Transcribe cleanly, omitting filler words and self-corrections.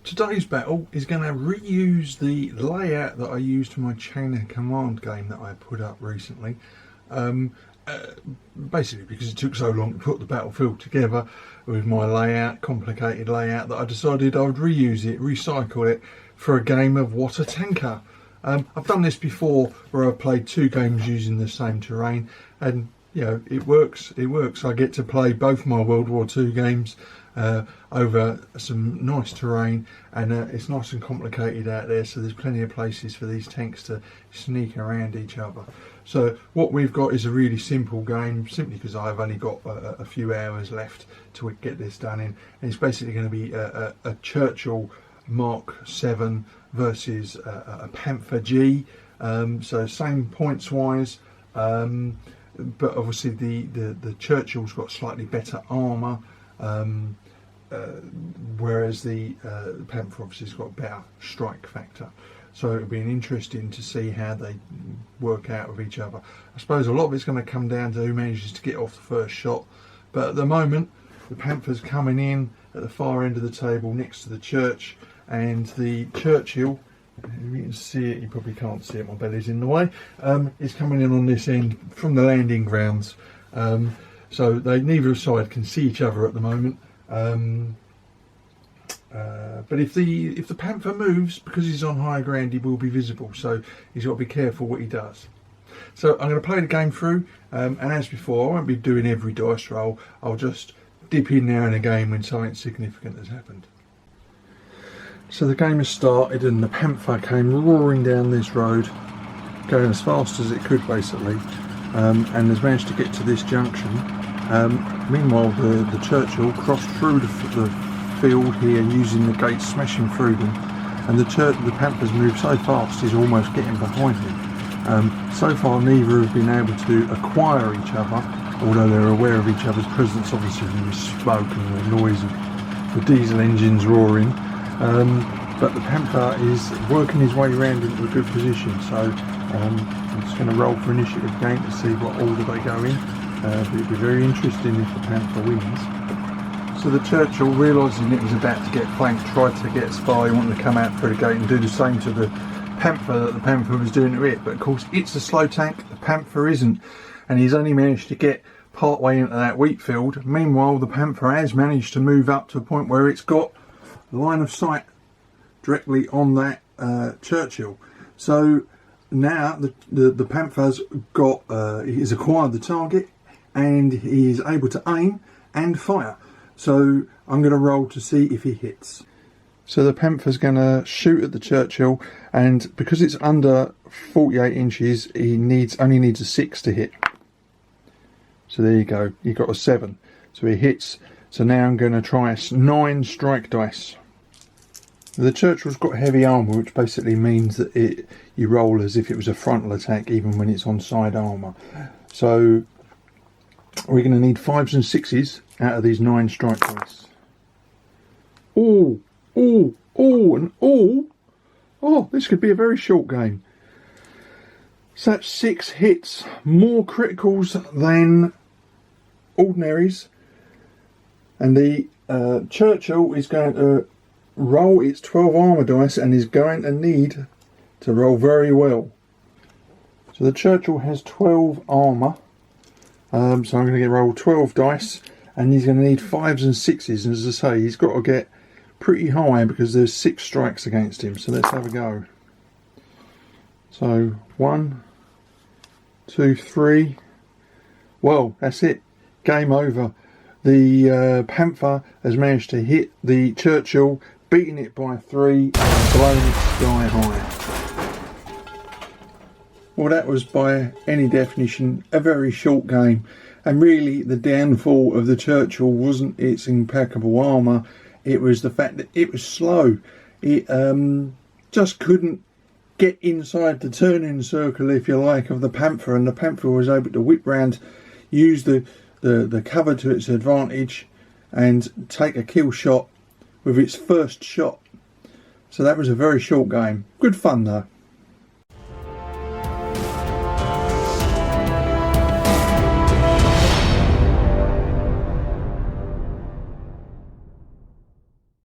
Today's battle is going to reuse the layout that I used for my Chain of Command game that I put up recently. Basically because it took so long to put the battlefield together with my layout, complicated layout, that I decided I would reuse it, recycle it for a game of What a Tanker. I've done this before where I've played two games using the same terrain, and you know, it works. I get to play both my World War II games over some nice terrain, and it's nice and complicated out there, so there's plenty of places for these tanks to sneak around each other. So what we've got is a really simple game, simply because I've only got a few hours left to get this done in, and it's basically going to be a Churchill Mark 7 versus a Panther G, so same points wise, but obviously the Churchill's got slightly better armour, whereas the Panther obviously has got better strike factor. So it'll be interesting to see how they work out with each other. I suppose a lot of it's going to come down to who manages to get off the first shot, but at the moment the Panther's coming in at the far end of the table next to the Church, and the Churchill, you can see it, you probably can't see it, my belly's in the way, is coming in on this end from the landing grounds. So neither side can see each other at the moment. But if the Panther moves, because he's on higher ground, he will be visible, so he's got to be careful what he does. So I'm going to play the game through, and as before, I won't be doing every dice roll. I'll just dip in now and again when something significant has happened. So the game has started, and the Panther came roaring down this road, going as fast as it could basically, and has managed to get to this junction. Meanwhile, the Churchill crossed through the field here using the gates, smashing through them, and the Panther's moved so fast he's almost getting behind him. So far neither have been able to acquire each other, although they're aware of each other's presence, obviously from the smoke and the noise of the diesel engines roaring. But the Panther is working his way around into a good position, so I'm just going to roll for initiative again to see what order they go in. But it'd be very interesting if the Panther wins. So the Churchill, realising it was about to get flanked, tried to get Spy, wanted to come out through the gate and do the same to the Panther that the Panther was doing to it. But of course it's a slow tank, the Panther isn't, and he's only managed to get part way into that wheat field. Meanwhile, the Panther has managed to move up to a point where it's got line of sight directly on that Churchill. So now the Panther's got he's acquired the target, and he's able to aim and fire. So I'm going to roll to see if he hits. So the Panther's going to shoot at the Churchill, and because it's under 48 inches, he only needs a 6 to hit. So there you go, he got a 7, so he hits. So now I'm going to try 9 strike dice. The Churchill's got heavy armour, which basically means that you roll as if it was a frontal attack even when it's on side armour. So we're going to need 5s and 6s out of these 9 strike dice. Oh, and oh, this could be a very short game. So that's 6 hits, more criticals than ordinaries, and the Churchill is going to roll its 12 armour dice and is going to need to roll very well. So the Churchill has 12 armour, so I'm going to roll 12 dice, and he's going to need 5s and 6s, and as I say, he's got to get pretty high because there's 6 strikes against him. So let's have a go. So 1, 2, 3. Well, that's it, game over. The Panther has managed to hit the Churchill, beating it by 3 and blown it sky high. Well, that was by any definition a very short game, and really the downfall of the Churchill wasn't its impeccable armour, it was the fact that it was slow. It just couldn't get inside the turning circle, if you like, of the Panther, and the Panther was able to whip round, use the cover to its advantage, and take a kill shot with its first shot. So that was a very short game. Good fun though.